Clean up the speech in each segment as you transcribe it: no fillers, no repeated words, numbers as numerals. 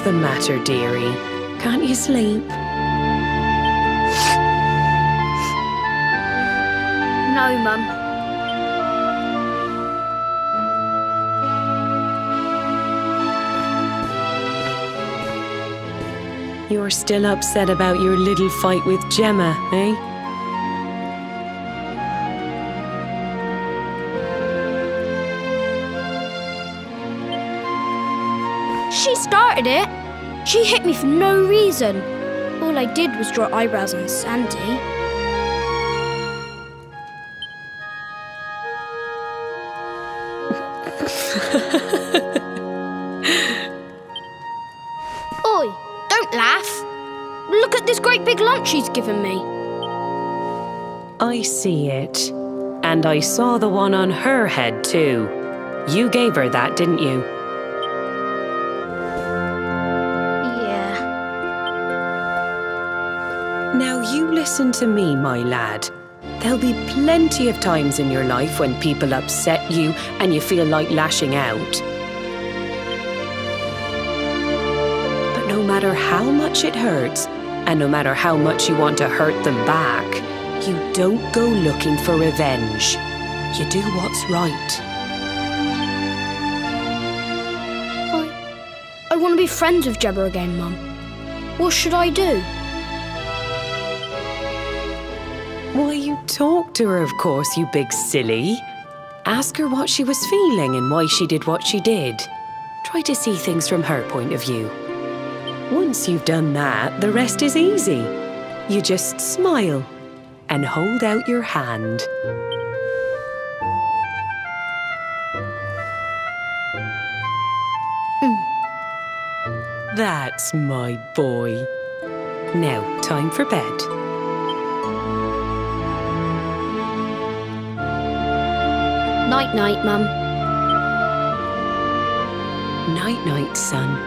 the matter, dearie? Can't you sleep? No, Mum. You're still upset about your little fight with Gemma, eh? She started it. She hit me for no reason. All I did was draw eyebrows on Sandy. Oi, don't laugh. Look at this great big lump she's given me. I see it. And I saw the one on her head too. You gave her that, didn't you? Yeah. Now you listen to me, my lad. There'll be plenty of times in your life when people upset you and you feel like lashing out. But no matter how much it hurts, and no matter how much you want to hurt them back, you don't go looking for revenge. You do what's right. I want to be friends with Gemma again, Mum. What should I do? Why, you talk to her, of course, you big silly. Ask her what she was feeling and why she did what she did. Try to see things from her point of view. Once you've done that, the rest is easy. You just smile and hold out your hand. That's my boy. Now, time for bed. Night-night, Mum. Night-night, son.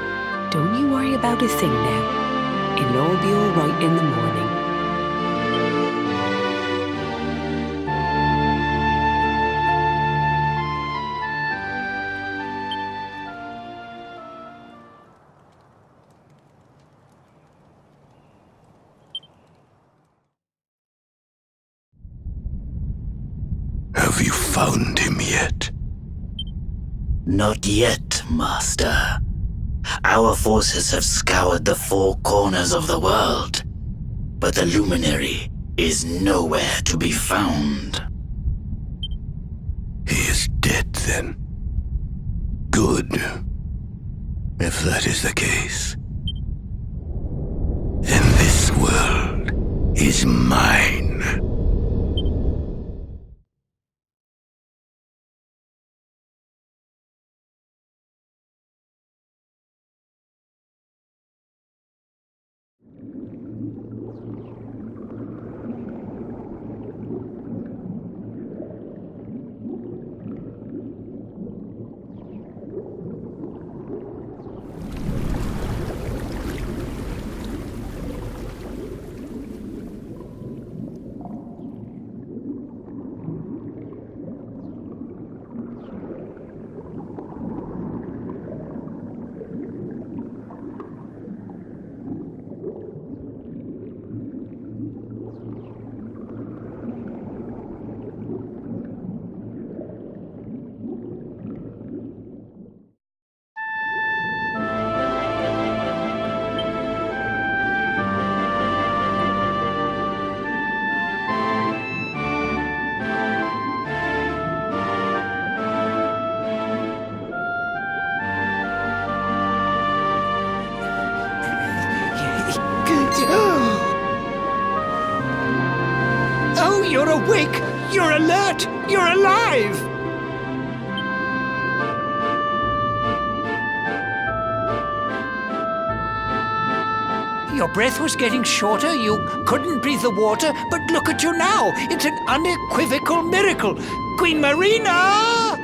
Don't you worry about a thing now. It'll all be all right in the morning. Have you found him yet? Not yet, Master. Our forces have scoured the four corners of the world, but the luminary is nowhere to be found. He is dead, then. Good. If that is the case, then this world is mine. Oh, you're awake! You're alert! You're alive! Your breath was getting shorter, you couldn't breathe the water, but look at you now! It's an unequivocal miracle! Queen Marina!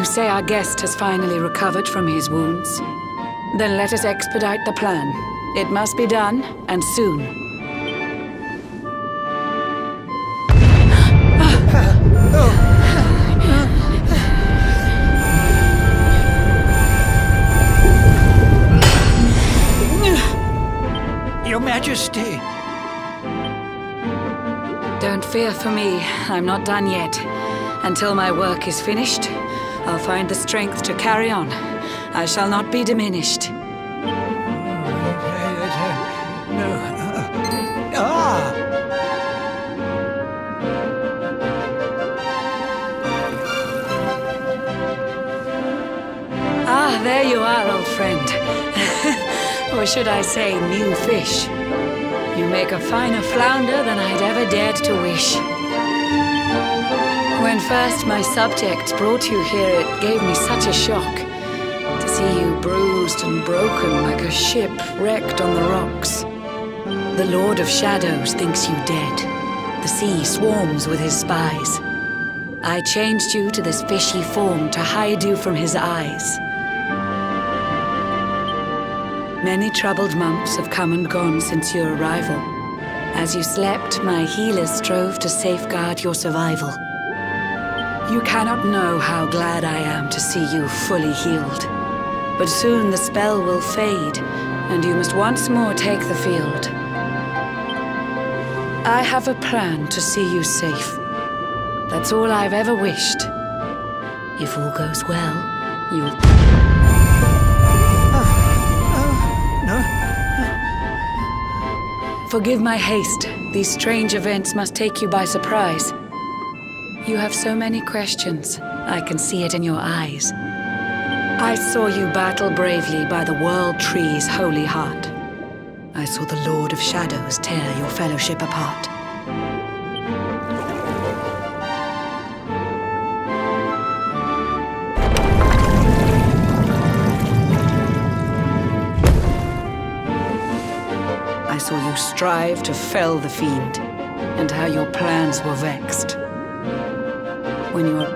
You say our guest has finally recovered from his wounds? Then let us expedite the plan. It must be done, and soon. Your Majesty. Don't fear for me. I'm not done yet. Until my work is finished, I'll find the strength to carry on. I shall not be diminished. There you are, old friend. Or should I say, new fish. You make a finer flounder than I'd ever dared to wish. When first my subjects brought you here, it gave me such a shock to see you bruised and broken like a ship wrecked on the rocks. The Lord of Shadows thinks you dead. The sea swarms with his spies. I changed you to this fishy form to hide you from his eyes. Many troubled months have come and gone since your arrival. As you slept, my healers strove to safeguard your survival. You cannot know how glad I am to see you fully healed. But soon the spell will fade, and you must once more take the field. I have a plan to see you safe. That's all I've ever wished. If all goes well, you'll... Forgive my haste. These strange events must take you by surprise. You have so many questions. I can see it in your eyes. I saw you battle bravely by the World Tree's holy heart. I saw the Lord of Shadows tear your fellowship apart. I saw you strive to fell the fiend, and how your plans were vexed. When your...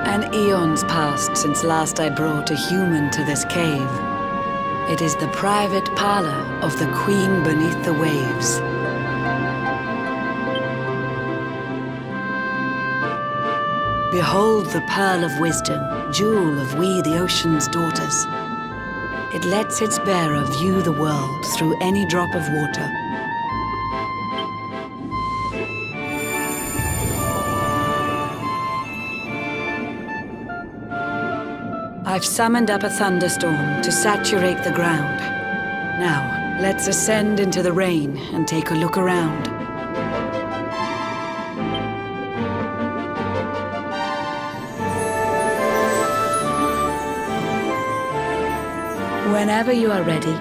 An eon's passed since last I brought a human to this cave. It is the private parlor of the Queen beneath the waves. Behold the pearl of wisdom, jewel of we the ocean's daughters. It lets its bearer view the world through any drop of water. I've summoned up a thunderstorm to saturate the ground. Now, let's ascend into the rain and take a look around. Whenever you are ready,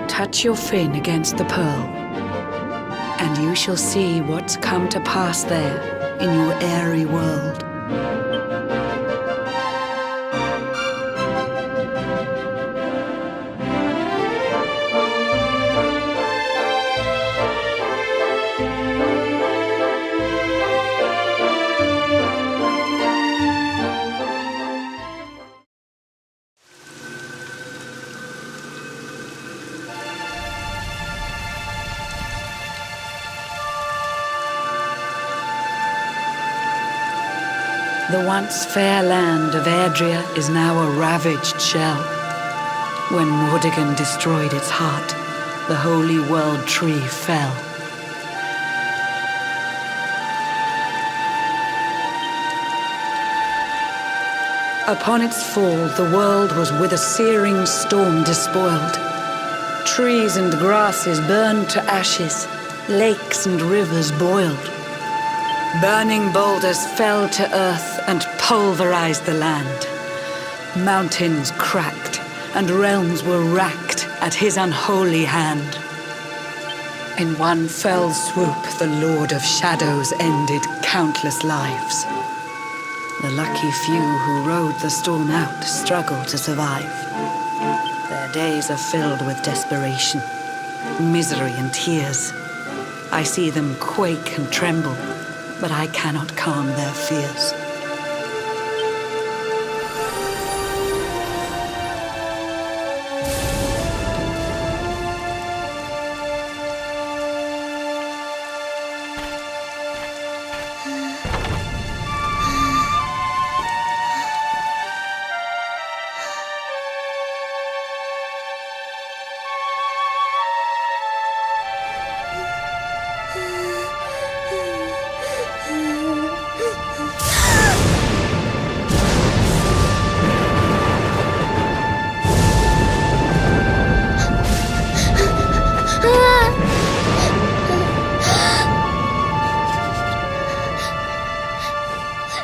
touch your fin against the pearl, and you shall see what's come to pass there in your airy world. The once fair land of Airdria is now a ravaged shell. When Mordegon destroyed its heart, the holy world tree fell. Upon its fall, the world was with a searing storm despoiled. Trees and grasses burned to ashes, lakes and rivers boiled. Burning boulders fell to earth and pulverized the land. Mountains cracked, and realms were racked at his unholy hand. In one fell swoop, the Lord of Shadows ended countless lives. The lucky few who rode the storm out struggled to survive. Their days are filled with desperation, misery and tears. I see them quake and tremble, but I cannot calm their fears.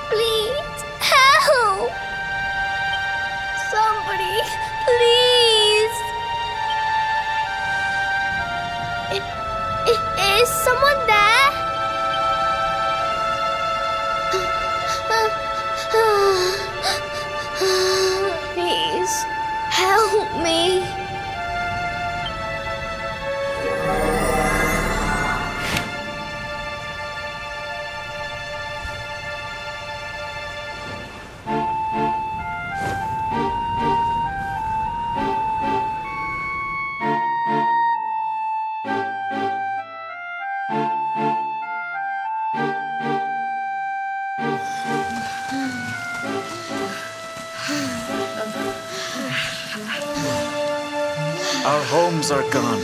Please, help! Somebody, please! Is someone there? Please, help me. Our homes are gone.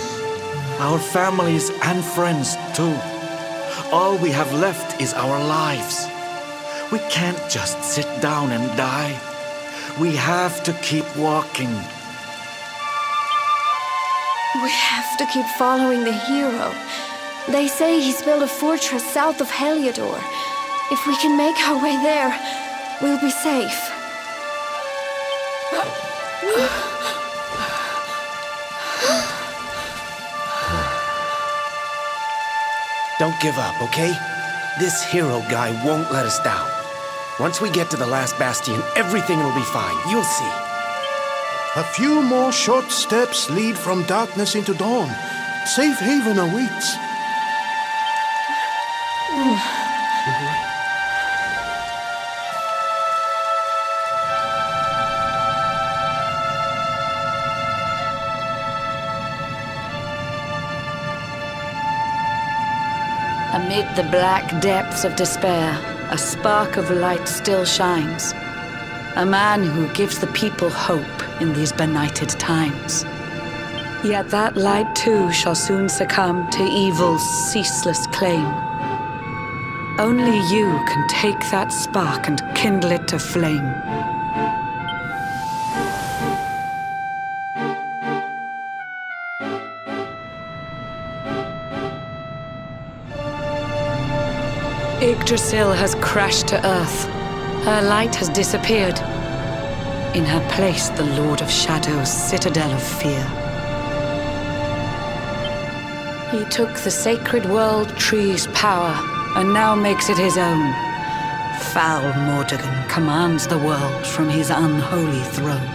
Our families and friends, too. All we have left is our lives. We can't just sit down and die. We have to keep walking. We have to keep following the hero. They say he's built a fortress south of Heliodor. If we can make our way there, we'll be safe. Don't give up, okay? This hero guy won't let us down. Once we get to the last bastion, everything will be fine. You'll see. A few more short steps lead from darkness into dawn. Safe haven awaits. Amid the black depths of despair, a spark of light still shines. A man who gives the people hope in these benighted times. Yet that light too shall soon succumb to evil's ceaseless claim. Only you can take that spark and kindle it to flame. Yggdrasil has crashed to earth. Her light has disappeared. In her place, the Lord of Shadows' citadel of fear. He took the sacred world tree's power and now makes it his own. Foul Mordegon commands the world from his unholy throne.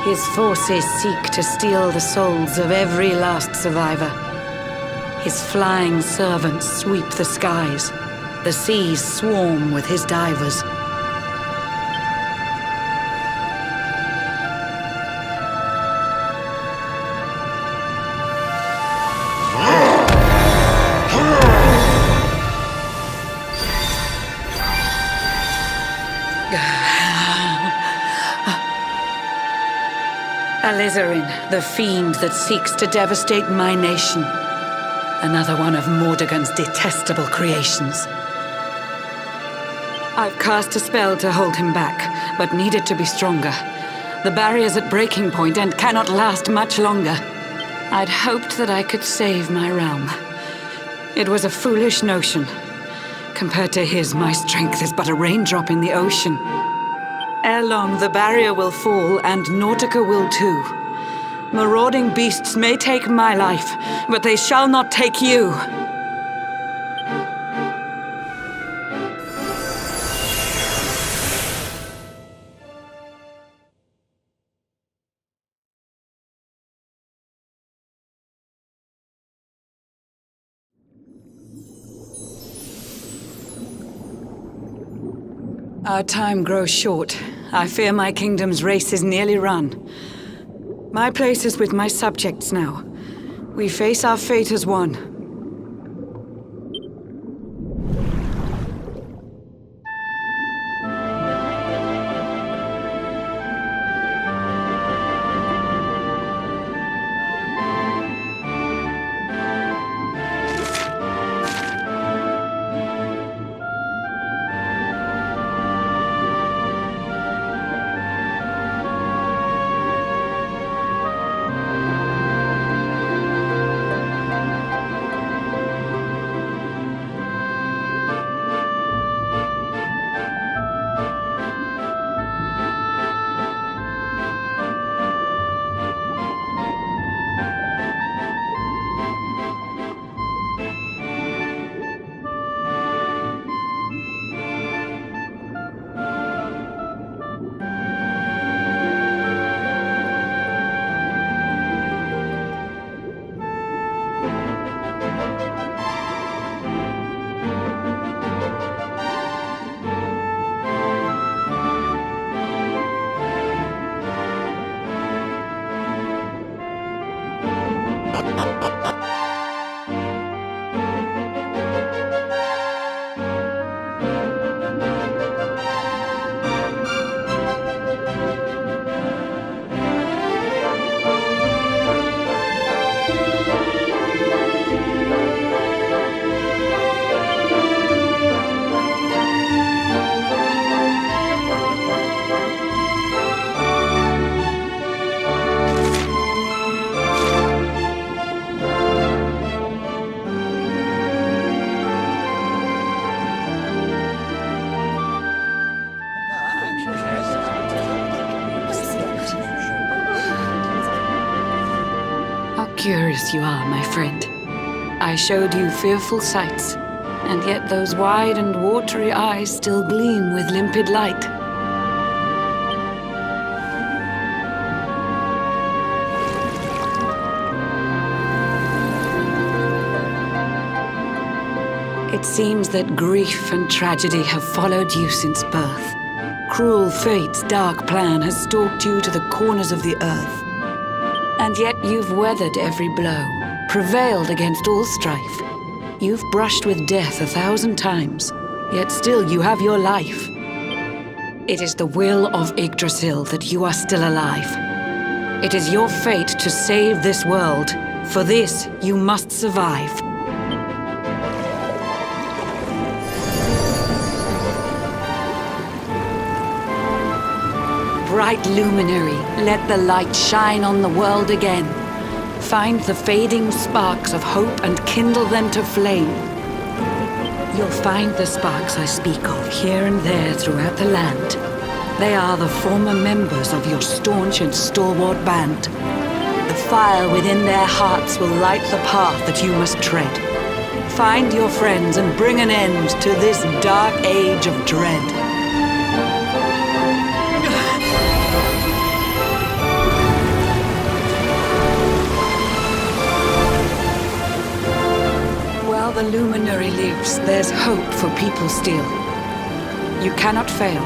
His forces seek to steal the souls of every last survivor. His flying servants sweep the skies. The seas swarm with his divers. Alizarin, the fiend that seeks to devastate my nation. Another one of Mordegon's detestable creations. I've cast a spell to hold him back, but need it to be stronger. The barrier's at breaking point and cannot last much longer. I'd hoped that I could save my realm. It was a foolish notion. Compared to his, my strength is but a raindrop in the ocean. Ere long, the barrier will fall, and Nautica will too. Marauding beasts may take my life, but they shall not take you. Our time grows short. I fear my kingdom's race is nearly run. My place is with my subjects now. We face our fate as one. Curious you are, my friend. I showed you fearful sights, and yet those wide and watery eyes still gleam with limpid light. It seems that grief and tragedy have followed you since birth. Cruel fate's dark plan has stalked you to the corners of the earth. And yet you've weathered every blow, prevailed against all strife. You've brushed with death 1,000 times, yet still you have your life. It is the will of Yggdrasil that you are still alive. It is your fate to save this world. For this, you must survive. Bright luminary, let the light shine on the world again. Find the fading sparks of hope and kindle them to flame. You'll find the sparks I speak of here and there throughout the land. They are the former members of your staunch and stalwart band. The fire within their hearts will light the path that you must tread. Find your friends and bring an end to this dark age of dread. The luminary lives, there's hope for people still. You cannot fail.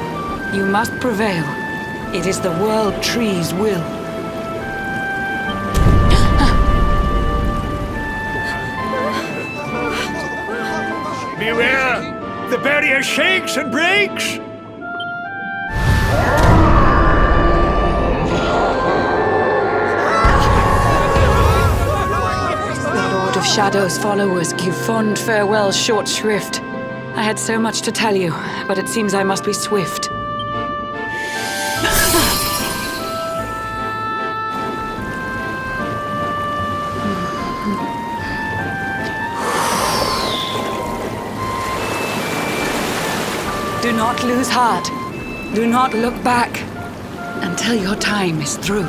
You must prevail. It is the world tree's will. Beware! The barrier shakes and breaks! Of Shadow's followers give fond farewell short shrift. I had so much to tell you, but it seems I must be swift. Do not lose heart. Do not look back until your time is through.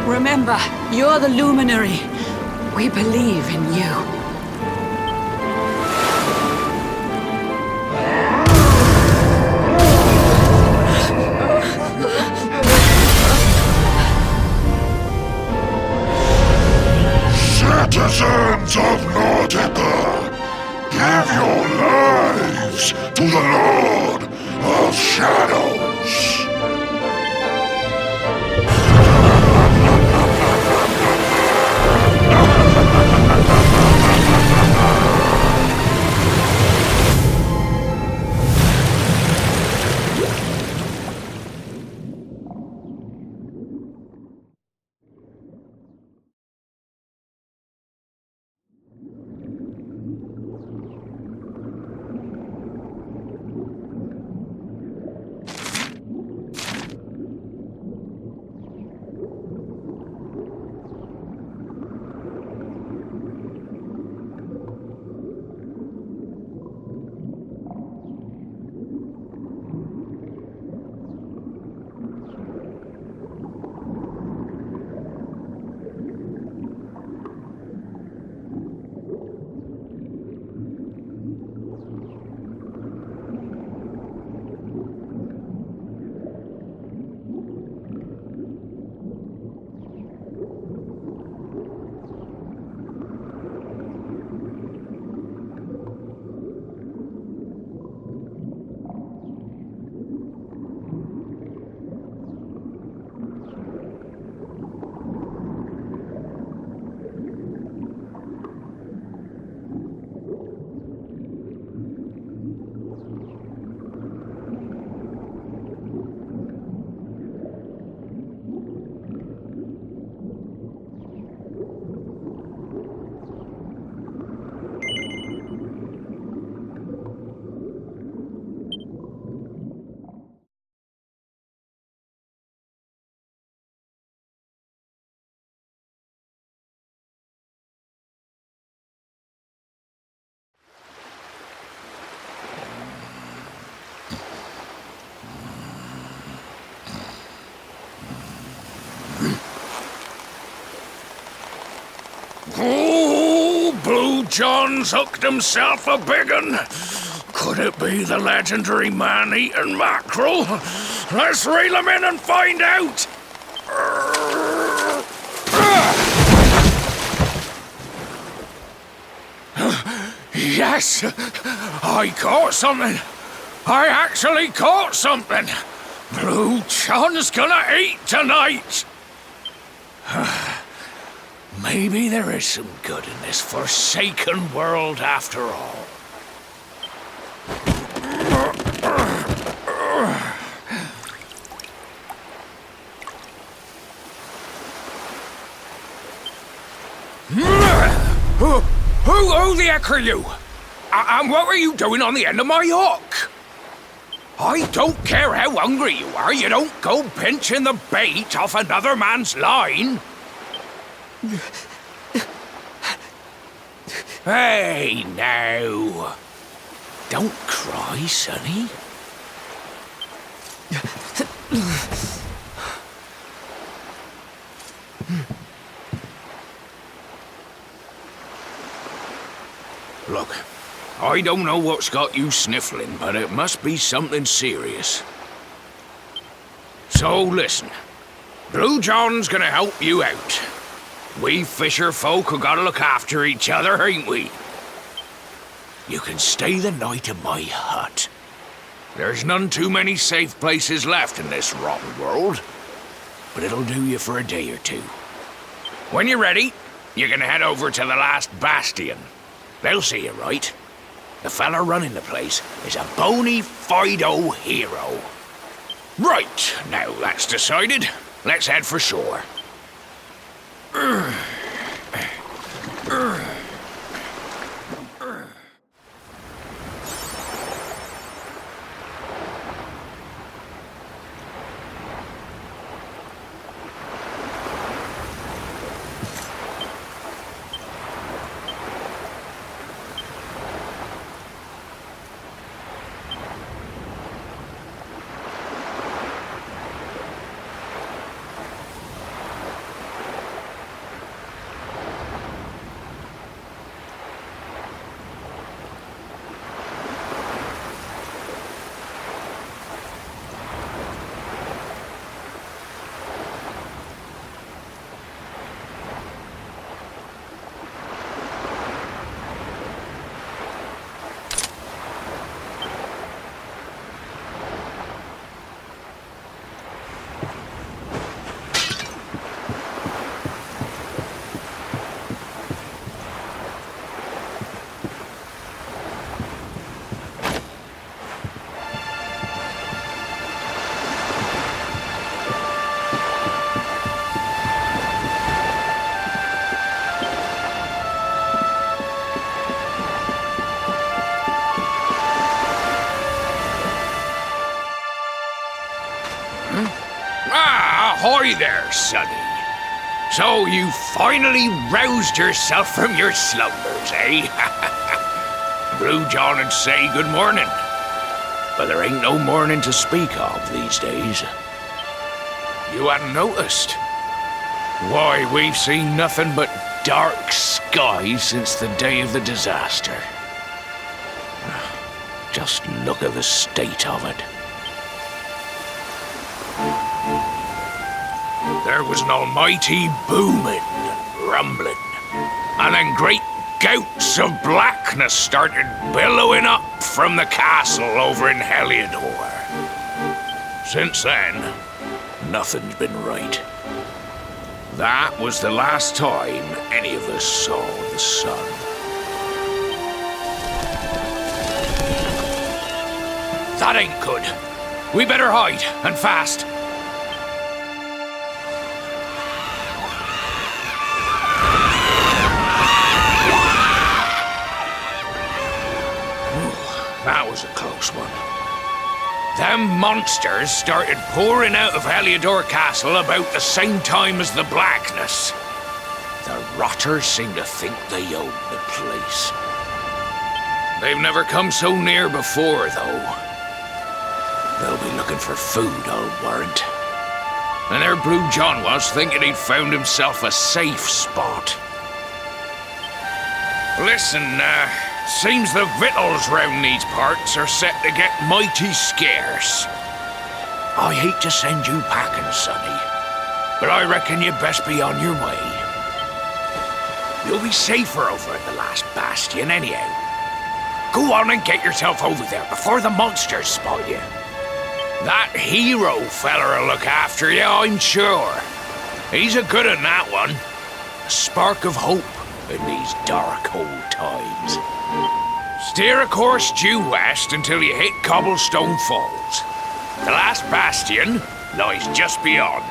Remember, you're the luminary. We believe in you. Citizens of Nautica, give your lives to the Lord of Shadows. Oh, Blue John's hooked himself a big un. Could it be the legendary man-eating mackerel? Let's reel him in and find out. Yes, I caught something. I actually caught something. Blue John's gonna eat tonight. Maybe there is some good in this forsaken world after all. Who the heck are you? And what were you doing on the end of my hook? I don't care how hungry you are, you don't go pinching the bait off another man's line. Hey, now. Don't cry, sonny. Look, I don't know what's got you sniffling, but it must be something serious. So listen, Blue John's gonna help you out. We fisher folk have gotta look after each other, ain't we? You can stay the night in my hut. There's none too many safe places left in this rotten world, but it'll do you for a day or two. When you're ready, you can head over to the last bastion. They'll see you right. The fella running the place is a bony Fido hero. Right, now that's decided, let's head for shore. Ahoy there, sonny. So you finally roused yourself from your slumbers, eh? Blue John would say good morning. But there ain't no morning to speak of these days. You hadn't noticed? Why, we've seen nothing but dark skies since the day of the disaster. Just look at the state of it. There was an almighty booming, rumbling, and then great gouts of blackness started billowing up from the castle over in Heliodor. Since then, nothing's been right. That was the last time any of us saw the sun. That ain't good. We better hide, and fast. That was a close one. Them monsters started pouring out of Heliodor Castle about the same time as the blackness. The rotters seem to think they own the place. They've never come so near before, though. They'll be looking for food, I'll warrant. And there Blue John was, thinking he'd found himself a safe spot. Listen, seems the victuals round these parts are set to get mighty scarce. I hate to send you packing, sonny, but I reckon you'd best be on your way. You'll be safer over at the last bastion anyhow. Go on and get yourself over there before the monsters spot you. That hero feller'll look after you, I'm sure. He's a good un, that one. A spark of hope in these dark old times. Steer a course due west until you hit Cobblestone Falls. The last bastion lies just beyond.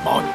Mind.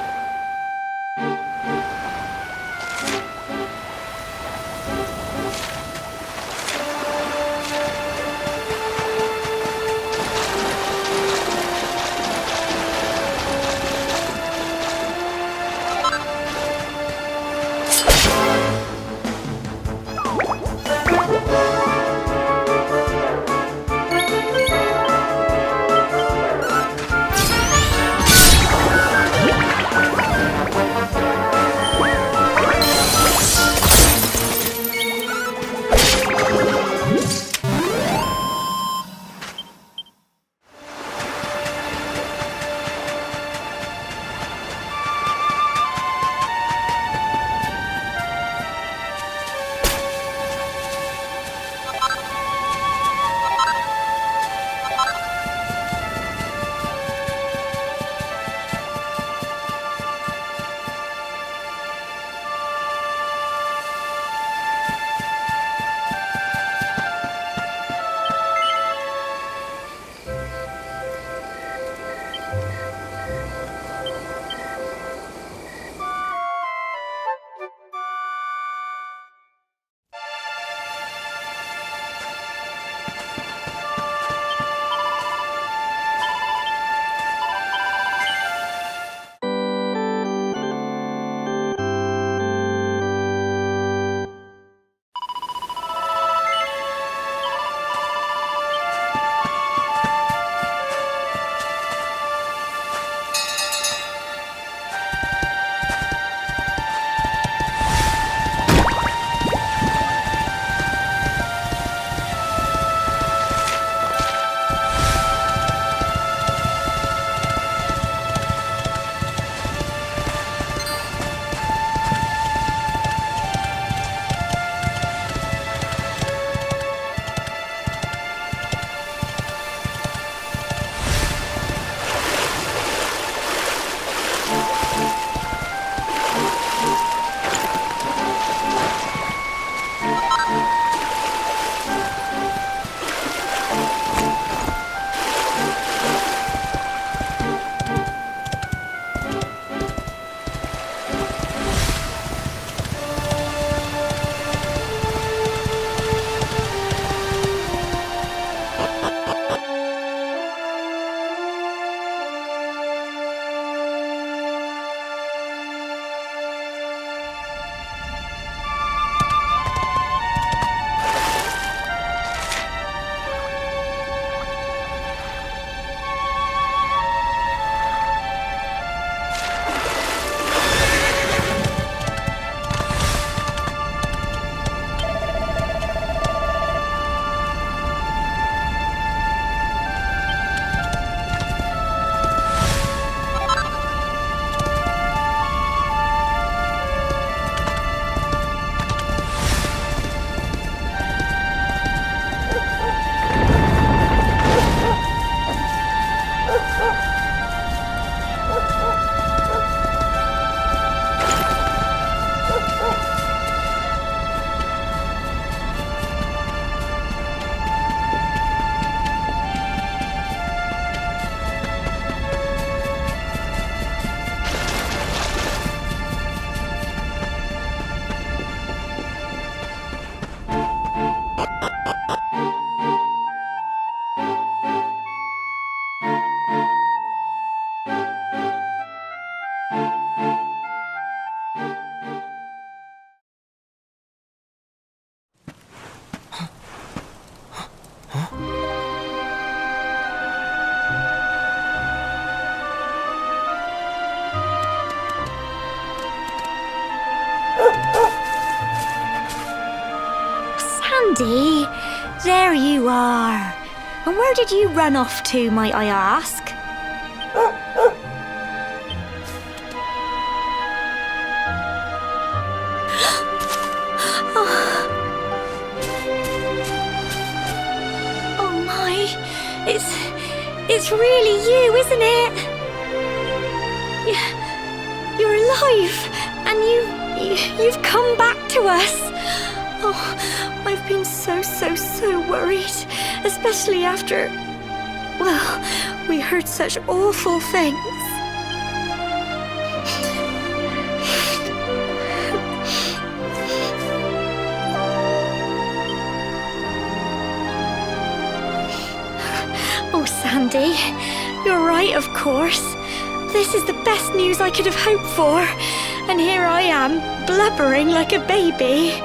Sandy, there you are. And where did you run off to, might I ask? Oh my, it's really you, isn't it? You're alive, and you've come back to us. Oh, I've been so worried, especially after, well, we heard such awful things. Oh, Sandy, you're right, of course. This is the best news I could have hoped for. And here I am, blubbering like a baby.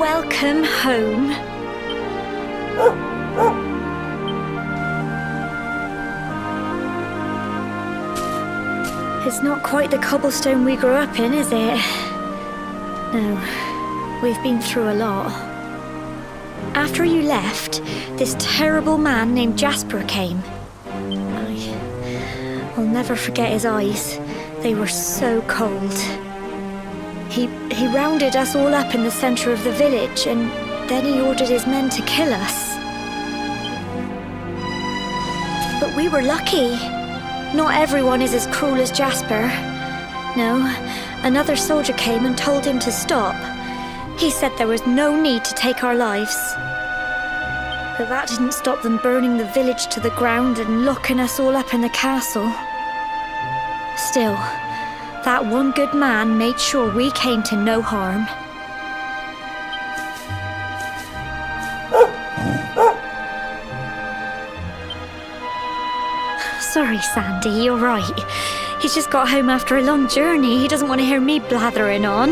Welcome home. It's not quite the cobblestone we grew up in, is it? No, we've been through a lot. After you left, this terrible man named Jasper came. I'll never forget his eyes. They were so cold. He rounded us all up in the center of the village, and then he ordered his men to kill us. But we were lucky. Not everyone is as cruel as Jasper. No, another soldier came and told him to stop. He said there was no need to take our lives. But that didn't stop them burning the village to the ground and locking us all up in the castle. Still, that one good man made sure we came to no harm. Sorry, Sandy, you're right. He's just got home after a long journey. He doesn't want to hear me blathering on.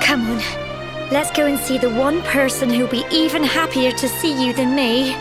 Come on, let's go and see the one person who'll be even happier to see you than me.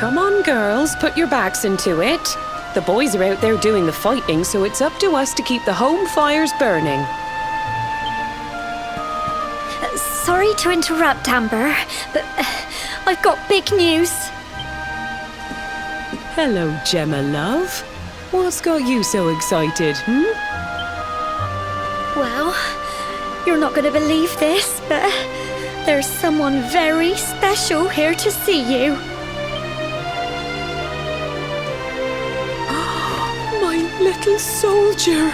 Come on, girls, put your backs into it. The boys are out there doing the fighting, so it's up to us to keep the home fires burning. Sorry to interrupt, Amber, but I've got big news. Hello, Gemma, love. What's got you so excited, Well, you're not going to believe this, but there's someone very special here to see you. My little soldier.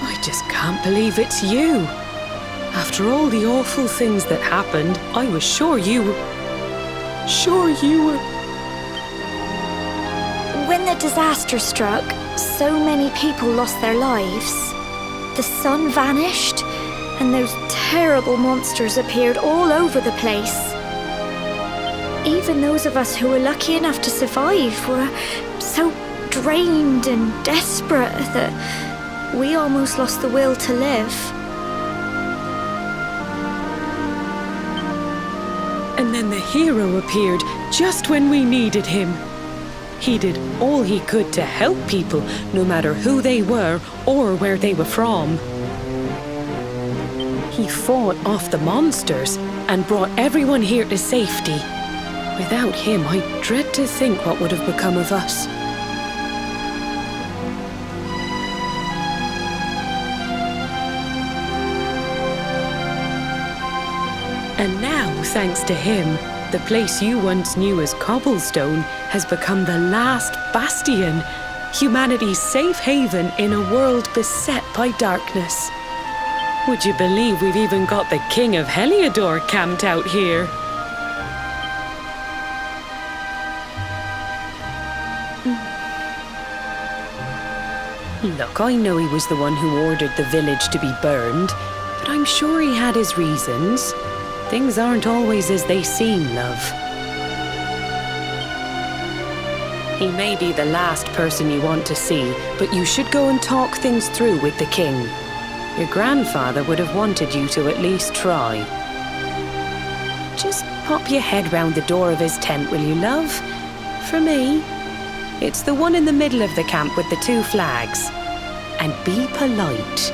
I just can't believe it's you. After all the awful things that happened, I was sure you were... When the disaster struck, so many people lost their lives. The sun vanished, and those terrible monsters appeared all over the place. Even those of us who were lucky enough to survive were so drained and desperate that we almost lost the will to live. And then the hero appeared just when we needed him. He did all he could to help people, no matter who they were or where they were from. He fought off the monsters and brought everyone here to safety. Without him, I dread to think what would have become of us. And now, thanks to him, the place you once knew as Cobblestone has become the last bastion, humanity's safe haven in a world beset by darkness. Would you believe we've even got the King of Heliodor camped out here? Look, I know he was the one who ordered the village to be burned, but I'm sure he had his reasons. Things aren't always as they seem, love. He may be the last person you want to see, but you should go and talk things through with the king. Your grandfather would have wanted you to at least try. Just pop your head round the door of his tent, will you, love? For me, it's the one in the middle of the camp with the 2 flags. And be polite.